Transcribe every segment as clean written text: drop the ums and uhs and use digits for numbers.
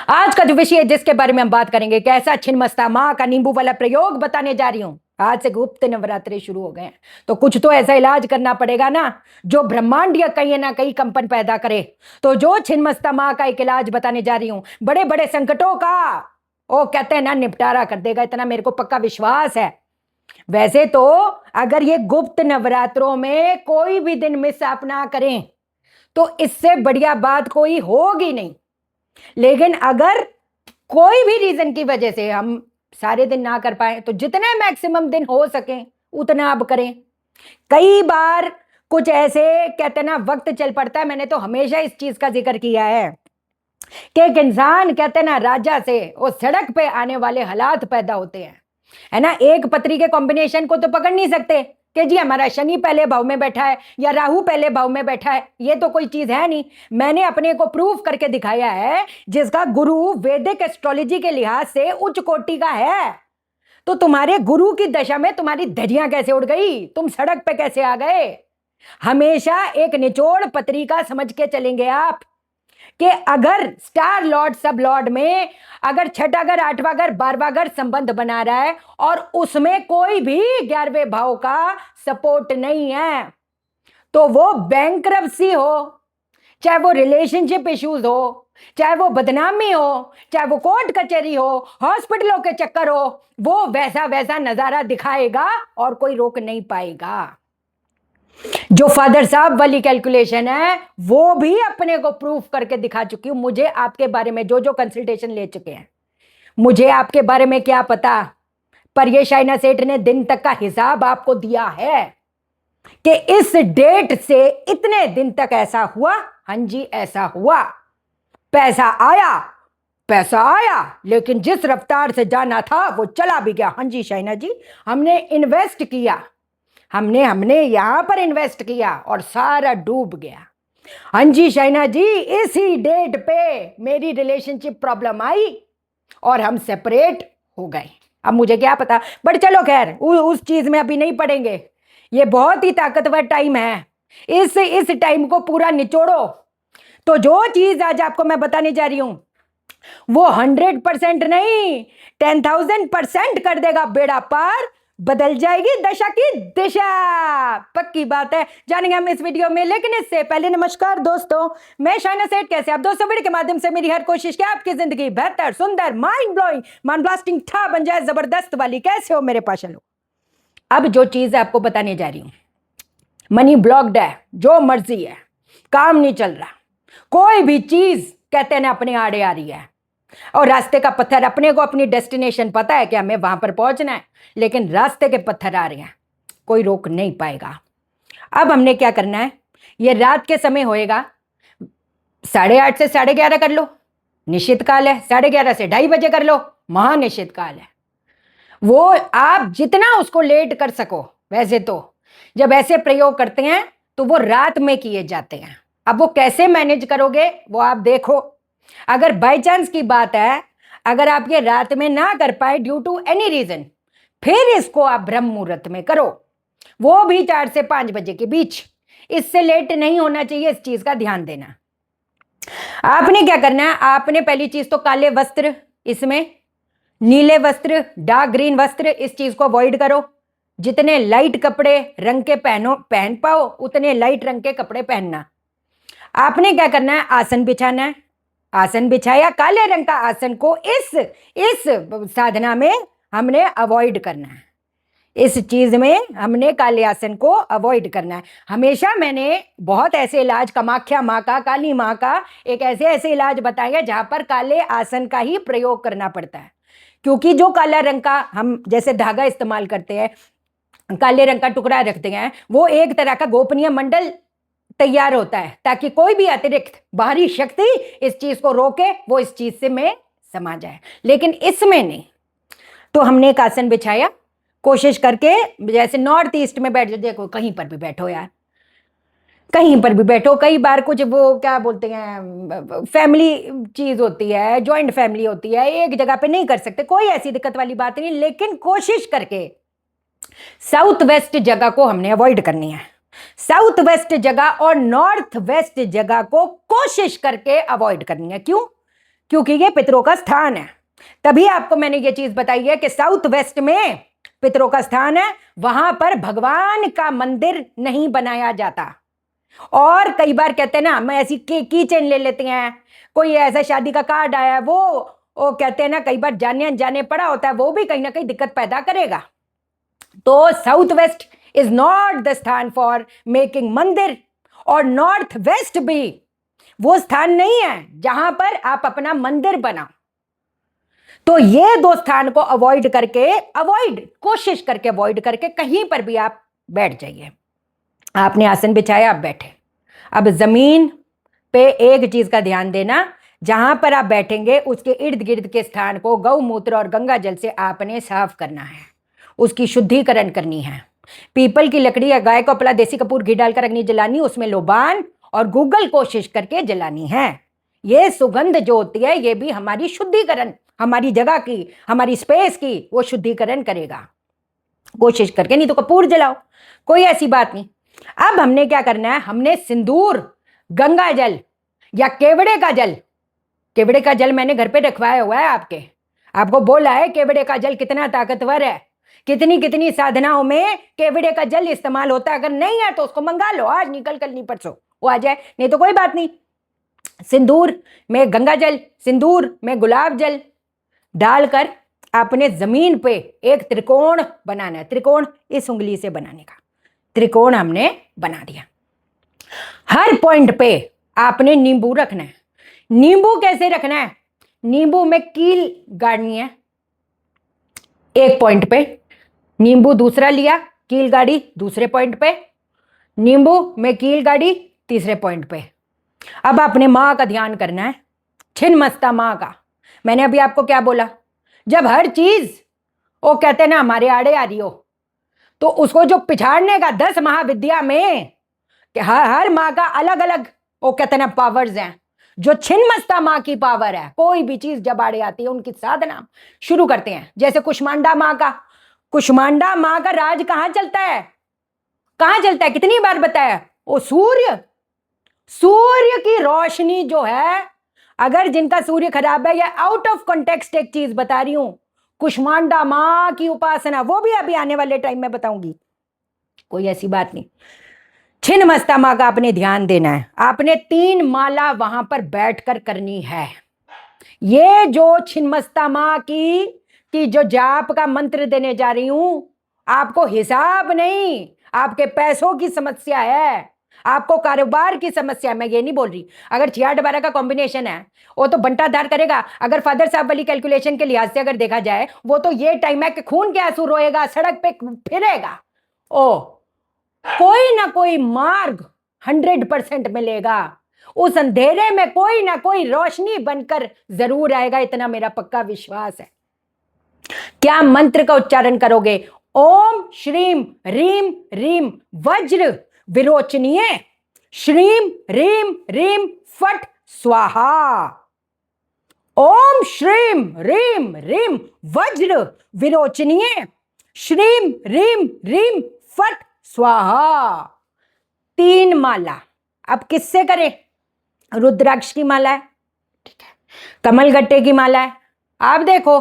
आज का जो विषय है जिसके बारे में हम बात करेंगे, कैसा छिन्नमस्ता माँ का नींबू वाला प्रयोग बताने जा रही हूं। आज से गुप्त नवरात्रि शुरू हो गए हैं, तो कुछ तो ऐसा इलाज करना पड़ेगा ना जो ब्रह्मांडीय कहीं ना कहीं कंपन पैदा करे। तो जो छिन्नमस्ता माँ का एक इलाज बताने जा रही हूं, बड़े बड़े संकटों का ओ कहते हैं ना निपटारा कर देगा, इतना मेरे को पक्का विश्वास है। वैसे तो अगर ये गुप्त नवरात्रों में कोई भी दिन मिस आप ना करें तो इससे बढ़िया बात कोई होगी नहीं। लेकिन अगर कोई भी रीजन की वजह से हम सारे दिन ना कर पाए तो जितने मैक्सिमम दिन हो सके उतना अब करें। कई बार कुछ ऐसे कहते ना वक्त चल पड़ता है, मैंने तो हमेशा इस चीज का जिक्र किया है कि एक इंसान कहते ना राजा से वो सड़क पे आने वाले हालात पैदा होते हैं, है ना। एक पत्री के कॉम्बिनेशन को तो पकड़ नहीं सकते कि जी हमारा शनि पहले भाव में बैठा है या राहु पहले भाव में बैठा है, ये तो कोई चीज है नहीं। मैंने अपने को प्रूव करके दिखाया है, जिसका गुरु वैदिक एस्ट्रोलॉजी के लिहाज से उच्च कोटि का है। तो तुम्हारे गुरु की दशा में तुम्हारी धज्जियां कैसे उड़ गई, तुम सड़क पे कैसे आ गए। हमेशा एक निचोड़ पत्री का समझ के चलेंगे आप कि अगर स्टार लॉर्ड सब लॉर्ड में अगर छठा घर, आठवां घर, 12वां घर संबंध बना रहा है और उसमें कोई भी 11वें भाव का सपोर्ट नहीं है, तो वो बैंकरप्सी हो, चाहे वो रिलेशनशिप इश्यूज हो, चाहे वो बदनामी हो, चाहे वो कोर्ट कचहरी हो, हॉस्पिटलों के चक्कर हो, वो वैसा वैसा नजारा दिखाएगा और कोई रोक नहीं पाएगा। जो फादर साहब वाली कैलकुलेशन है वो भी अपने को प्रूफ करके दिखा चुकी हूं। मुझे आपके बारे में जो जो कंसल्टेशन ले चुके हैं, मुझे आपके बारे में क्या पता, पर ये शाइना सेठ ने दिन तक का हिसाब आपको दिया है कि इस डेट से इतने दिन तक ऐसा हुआ। हाँ जी ऐसा हुआ, पैसा आया, लेकिन जिस रफ्तार से जाना था वो चला भी गया। हाँ जी शाइना जी, हमने इन्वेस्ट किया, हमने यहां पर इन्वेस्ट किया और सारा डूब गया। हाँ जी शाइना जी, इसी डेट पे मेरी रिलेशनशिप प्रॉब्लम आई और हम सेपरेट हो गए। अब मुझे क्या पता, बट चलो खैर उस चीज में अभी नहीं पड़ेंगे। ये बहुत ही ताकतवर टाइम है, इस टाइम को पूरा निचोड़ो। तो जो चीज आज आपको मैं बताने जा रही हूं वो 100% नहीं 10,000% कर देगा, बेड़ा पार बदल जाएगी दशा की दिशा, पक्की बात है। जानेंगे हम इस वीडियो में, लेकिन इससे पहले नमस्कार दोस्तों, मैं शाइना सेठ। कैसे आप दोस्तों? वीडियो के माध्यम से मेरी हर कोशिश है आपकी जिंदगी बेहतर, सुंदर, माइंड ब्लोइंग, माइंड ब्लास्टिंग ठा बन जाए, जबरदस्त वाली। कैसे हो मेरे पास? लो अब जो चीज आपको बताने जा रही हूं, मनी ब्लॉक्ड है, जो मर्जी है, काम नहीं चल रहा, कोई भी चीज कहते हैं अपने आड़े आ रही है और रास्ते का पत्थर, अपने को अपनी डेस्टिनेशन पता है कि हमें वहां पर पहुंचना है, लेकिन रास्ते के पत्थर आ रहे हैं, कोई रोक नहीं पाएगा। अब हमने क्या करना है, ये रात के समय होएगा, 8:30 से 11:30 कर लो, निश्चित काल है। 11:30 से 2:30 बजे कर लो, महानिश्चित काल है। वो आप जितना उसको लेट कर सको। वैसे तो जब ऐसे प्रयोग करते हैं तो वो रात में किए जाते हैं। अब वो कैसे मैनेज करोगे वो आप देखो। अगर बाय चांस की बात है, अगर आप ये रात में ना कर पाए ड्यू टू एनी रीजन, फिर इसको आप ब्रह्म मुहूर्त में करो, वो भी 4 से 5 बजे के बीच। इससे लेट नहीं होना चाहिए, इस चीज का ध्यान देना। आपने क्या करना है, आपने पहली चीज तो काले वस्त्र, इसमें नीले वस्त्र, डार्क ग्रीन वस्त्र, इस चीज को अवॉइड करो। जितने लाइट कपड़े रंग के पहन पाओ उतने लाइट रंग के कपड़े पहनना। आपने क्या करना है, आसन बिछाना है। आसन बिछाया, काले रंग का आसन को इस साधना में हमने अवॉइड करना है। इस चीज में हमने काले आसन को अवॉइड करना है। हमेशा मैंने बहुत ऐसे इलाज, कामाख्या माँ का, काली माँ का, एक ऐसे इलाज बताए जहां पर काले आसन का ही प्रयोग करना पड़ता है, क्योंकि जो काला रंग का हम जैसे धागा इस्तेमाल करते हैं, काले रंग का टुकड़ा रखते हैं, वो एक तरह का गोपनीय मंडल तैयार होता है ताकि कोई भी अतिरिक्त बाहरी शक्ति इस चीज को रोके, वो इस चीज से में समा जाए। लेकिन इसमें नहीं। तो हमने एक आसन बिछाया, कोशिश करके जैसे नॉर्थ ईस्ट में बैठ जाओ, देखो कहीं पर भी बैठो यार, कहीं पर भी बैठो। कई बार कुछ वो क्या बोलते हैं, फैमिली चीज होती है, ज्वाइंट फैमिली होती है, एक जगह पे नहीं कर सकते, कोई ऐसी दिक्कत वाली बात नहीं। लेकिन कोशिश करके साउथ वेस्ट जगह को हमने अवॉइड करनी है। साउथ वेस्ट जगह और नॉर्थ वेस्ट जगह को कोशिश करके अवॉइड करनी है। क्यों? क्योंकि ये पितरों का स्थान है। तभी आपको मैंने ये चीज बताई है कि साउथ वेस्ट में पितरों का स्थान है, वहां पर भगवान का मंदिर नहीं बनाया जाता। और कई बार कहते हैं ना, हम ऐसी की चेन ले लेते हैं, कोई ऐसा शादी का कार्ड आया है, वो कहते हैं ना, कई बार जाने अनजाने पड़ा होता है, वो भी कहीं ना कहीं दिक्कत पैदा करेगा। तो south west is not the स्थान फॉर मेकिंग मंदिर, और नॉर्थ वेस्ट भी वो स्थान नहीं है जहां पर आप अपना मंदिर बनाओ। तो ये दो स्थान को कोशिश करके अवॉइड करके कहीं पर भी आप बैठ जाइए। आपने आसन बिछाया, आप बैठे। अब जमीन पे एक चीज का ध्यान देना, जहां पर आप बैठेंगे उसके इर्द गिर्द के स्थान को गौमूत्र और गंगा जल से आपने साफ करना है, उसकी शुद्धिकरण करनी है। पीपल की लकड़ी या गाय को अपना देसी कपूर घी डालकर अग्नि जलानी, उसमें लोबान और गूगल कोशिश करके जलानी है। ये सुगंध जो होती है ये भी हमारी शुद्धिकरण, हमारी जगह की, हमारी स्पेस की वो शुद्धिकरण करेगा। कोशिश करके, नहीं तो कपूर जलाओ, कोई ऐसी बात नहीं। अब हमने क्या करना है, हमने सिंदूर, गंगा जल या केवड़े का जल, केवड़े का जल मैंने घर पे रखवाया हुआ है, आपको बोला है केवड़े का जल कितना ताकतवर है, कितनी कितनी साधनाओं में केवड़े का जल इस्तेमाल होता है। अगर नहीं है तो उसको मंगा लो, आज निकल कल नहीं परसों वो आ जाए, नहीं तो कोई बात नहीं। सिंदूर में गंगा जल, सिंदूर में गुलाब जल डालकर आपने जमीन पे एक त्रिकोण बनाना है। त्रिकोण इस उंगली से बनाने का, त्रिकोण हमने बना दिया। हर पॉइंट पे आपने नींबू रखना है। नींबू कैसे रखना है, नींबू में कील गाड़नी है एक पॉइंट पे, नींबू दूसरा लिया, कील गाड़ी दूसरे पॉइंट पे, नींबू में कील गाड़ी तीसरे पॉइंट पे। अब आपने मां का ध्यान करना है, छिन्नमस्ता मां का। मैंने अभी आपको क्या बोला, जब हर चीज वो कहते हैं ना हमारे आड़े आ रही हो, तो उसको जो पिछाड़ने का 10 महाविद्या में कि हर माँ का अलग अलग वो कहते हैं ना पावर्स हैं। जो छिन्नमस्ता माँ की पावर है, कोई भी चीज जब आड़े आती है उनकी साधना शुरू करते हैं। जैसे कुष्मांडा माँ का राज कहां चलता है, कितनी बार बताया, वो सूर्य की रोशनी जो है, अगर जिनका सूर्य खराब है या आउट ऑफ कॉन्टेक्स्ट एक चीज बता रही हूं, कुष्मांडा मां की उपासना, वो भी अभी आने वाले टाइम में बताऊंगी, कोई ऐसी बात नहीं। छिन्नमस्ता मां का आपने ध्यान देना है। आपने 3 माला वहां पर बैठकर करनी है। ये जो छिन्नमस्ता मां की जो जाप का मंत्र देने जा रही हूं, आपको हिसाब नहीं, आपके पैसों की समस्या है, आपको कारोबार की समस्या, मैं ये नहीं बोल रही। अगर 6-8-12 का कॉम्बिनेशन है वो तो बंटाधार करेगा। अगर फादर साहब वाली कैलकुलेशन के लिहाज से अगर देखा जाए, वो तो ये टाइम है कि खून के आंसू रोएगा, सड़क पे फिरेगा, कोई ना कोई मार्ग 100% मिलेगा। उस अंधेरे में कोई ना कोई रोशनी बनकर जरूर आएगा, इतना मेरा पक्का विश्वास है। क्या मंत्र का उच्चारण करोगे, ओम श्रीम रीम रीम वज्र विरोचनीय श्रीम रीम रीम फट स्वाहा। ओम श्रीम रीम रीम वज्र विरोचनीय श्रीम रीम रीम फट स्वाहा। 3 माला। अब किससे करें, रुद्राक्ष की माला है, ठीक है, कमल गट्टे की माला है, आप देखो।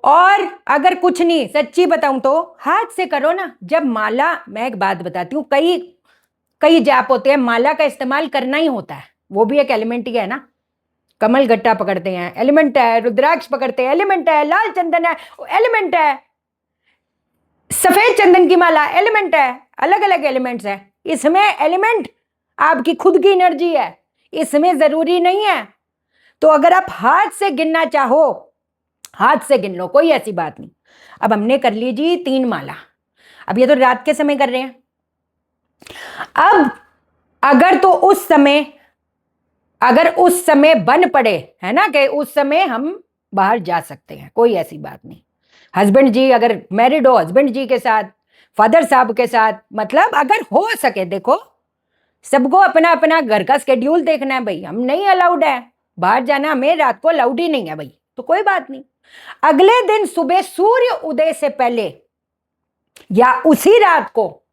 और अगर कुछ नहीं, सच्ची बताऊं तो हाथ से करो ना। जब माला, मैं एक बात बताती हूं, कई जाप होते हैं माला का इस्तेमाल करना ही होता है, वो भी एक एलिमेंट ही है ना। कमल गट्टा पकड़ते हैं, एलिमेंट है, रुद्राक्ष पकड़ते हैं, एलिमेंट है, लाल चंदन है, एलिमेंट है, सफेद चंदन की माला एलिमेंट है, अलग अलग एलिमेंट्स है। इसमें एलिमेंट आपकी खुद की एनर्जी है, इसमें जरूरी नहीं है। तो अगर आप हाथ से गिनना चाहो, हाथ से गिन लो, कोई ऐसी बात नहीं। अब हमने कर ली जी 3 माला। अब ये तो रात के समय कर रहे हैं। अब अगर उस समय बन पड़े, है ना, कि उस समय हम बाहर जा सकते हैं, कोई ऐसी बात नहीं। हस्बैंड जी अगर मैरिड हो, हस्बैंड जी के साथ, फादर साहब के साथ, मतलब अगर हो सके, देखो सबको अपना अपना घर का स्केड्यूल देखना है भाई। हम नहीं अलाउड है बाहर जाना, हमें रात को अलाउड ही नहीं है भाई, तो कोई बात नहीं। अगले दिन सुबह सूर्य उदय से पहले या उसी रात को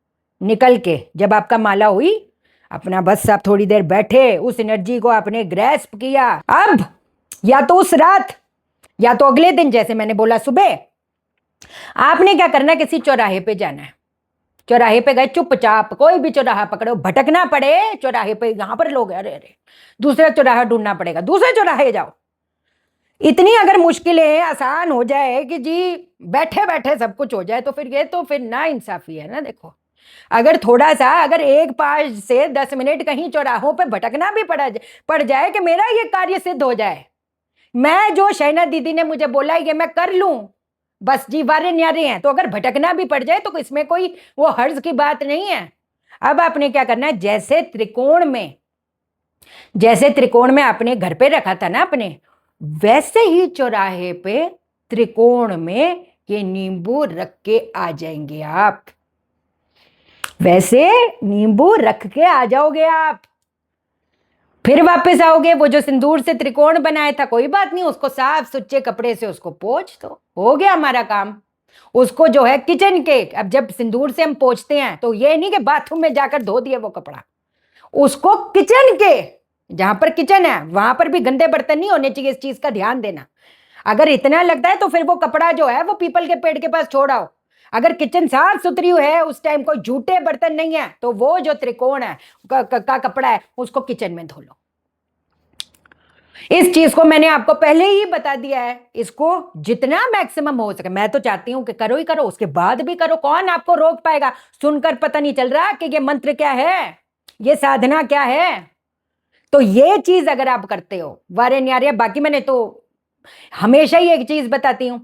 निकल के, जब आपका माला हुई, अपना बस आप थोड़ी देर बैठे, उस एनर्जी को आपने ग्रैस्प किया। अब या तो उस रात या तो अगले दिन, जैसे मैंने बोला सुबह, आपने क्या करना है, किसी चौराहे पे जाना है। चौराहे पे गए, चुपचाप कोई भी चौराहा पकड़ो, भटकना पड़े चौराहे पे, यहां पर लोग, अरे अरे दूसरा चौराहा ढूंढना पड़ेगा, दूसरे चौराहे जाओ। इतनी अगर मुश्किलें आसान हो जाए कि जी बैठे बैठे सब कुछ हो जाए, तो फिर ये तो फिर ना इंसाफी है ना। देखो, अगर थोड़ा सा, अगर 5 से 10 मिनट कहीं चौराहों पे भटकना भी पड़ जाए कि मेरा ये कार्य सिद्ध हो जाए, मैं जो शैना दीदी ने मुझे बोला ये मैं कर लूं, बस जी वारे न्यारे हैं, तो अगर भटकना भी पड़ जाए तो इसमें कोई वो हर्ज की बात नहीं है। अब आपने क्या करना है, जैसे त्रिकोण में आपने घर पे रखा था ना अपने, वैसे ही चौराहे पे त्रिकोण में ये नींबू रख के आ जाएंगे आप। वैसे नींबू रख के आ जाओगे आप, फिर वापस आओगे, वो जो सिंदूर से त्रिकोण बनाया था, कोई बात नहीं, उसको साफ सुच्चे कपड़े से उसको पोंछ दो, हो गया हमारा काम। उसको जो है किचन के, अब जब सिंदूर से हम पोंछते हैं तो ये नहीं कि बाथरूम में जाकर धो दिया वो कपड़ा, उसको किचन के, जहां पर किचन है वहां पर भी गंदे बर्तन नहीं होने चाहिए, इस चीज का ध्यान देना। अगर इतना लगता है तो फिर वो कपड़ा जो है वो पीपल के पेड़ के पास छोड़ आओ। अगर किचन साफ सुथरी है, उस टाइम कोई झूठे बर्तन नहीं है, तो वो जो त्रिकोण है का कपड़ा है उसको किचन में धो लो। इस चीज को मैंने आपको पहले ही बता दिया है, इसको जितना मैक्सिमम हो सके, मैं तो चाहती हूं कि करो ही करो, उसके बाद भी करो, कौन आपको रोक पाएगा। सुनकर पता नहीं चल रहा कि ये मंत्र क्या है, ये साधना क्या है। तो ये चीज अगर आप करते हो, वारे न्यारे, बाकी मैंने तो हमेशा ही एक चीज बताती हूं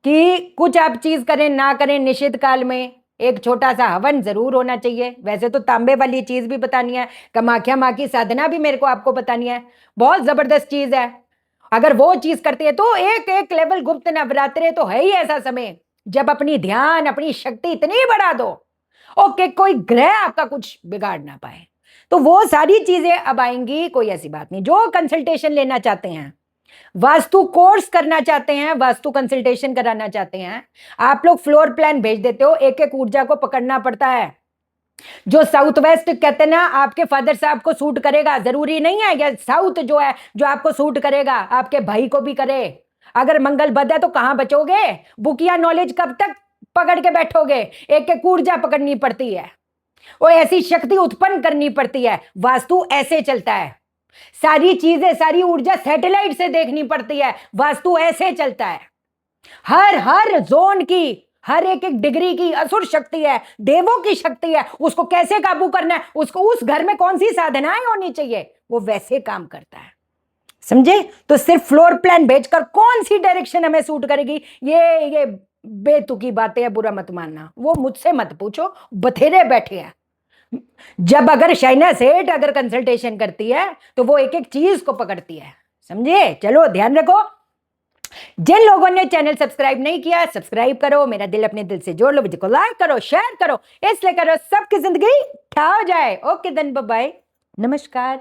कि कुछ आप चीज करें ना करें, निषिद्ध काल में एक छोटा सा हवन जरूर होना चाहिए। वैसे तो तांबे वाली चीज भी बतानी है, कामाख्या माँ की साधना भी मेरे को आपको बतानी है, बहुत जबरदस्त चीज है। अगर वो चीज करते हैं तो एक एक लेवल, गुप्त नवरात्रे तो है ही ऐसा समय जब अपनी ध्यान, अपनी शक्ति इतनी बढ़ा दो ओके, कोई ग्रह आपका कुछ बिगाड़ ना पाए। तो वो सारी चीजें अब आएंगी, कोई ऐसी बात नहीं। जो कंसल्टेशन लेना चाहते हैं, वास्तु कोर्स करना चाहते हैं, वास्तु कंसल्टेशन कराना चाहते हैं, आप लोग फ्लोर प्लान भेज देते हो, एक एक ऊर्जा को पकड़ना पड़ता है। जो साउथ वेस्ट कहते हैं ना, आपके फादर साहब को सूट करेगा, जरूरी नहीं है या साउथ जो है जो आपको सूट करेगा आपके भाई को भी करे। अगर मंगल बद है तो कहां बचोगे, बुकिया नॉलेज कब तक पकड़ के बैठोगे। एक एक ऊर्जा पकड़नी पड़ती है, वो ऐसी शक्ति उत्पन्न करनी पड़ती है। वास्तु ऐसे चलता है, सारी चीजें, सारी ऊर्जा सैटेलाइट से देखनी पड़ती है, वास्तु ऐसे चलता है। हर जोन की, हर एक एक डिग्री की असुर शक्ति है, देवों की शक्ति है, उसको कैसे काबू करना है, उसको उस घर में कौन सी साधनाएं होनी चाहिए, वो वैसे काम करता है। समझे? तो सिर्फ फ्लोर प्लान भेजकर कौन सी डायरेक्शन हमें सूट करेगी, ये बेतुकी बातें है, बुरा मत मानना, वो मुझसे मत पूछो, बथेरे बैठे हैं। जब अगर शैना सेठ अगर कंसल्टेशन करती है तो वो एक एक चीज को पकड़ती है, समझे? चलो ध्यान रखो। जिन लोगों ने चैनल सब्सक्राइब नहीं किया, सब्सक्राइब करो, मेरा दिल अपने दिल से जोड़ लो, वीडियो को लाइक करो, शेयर करो, इसलिए करो सबकी जिंदगी ठा हो जाए। ओके देन, बाय बाय, नमस्कार।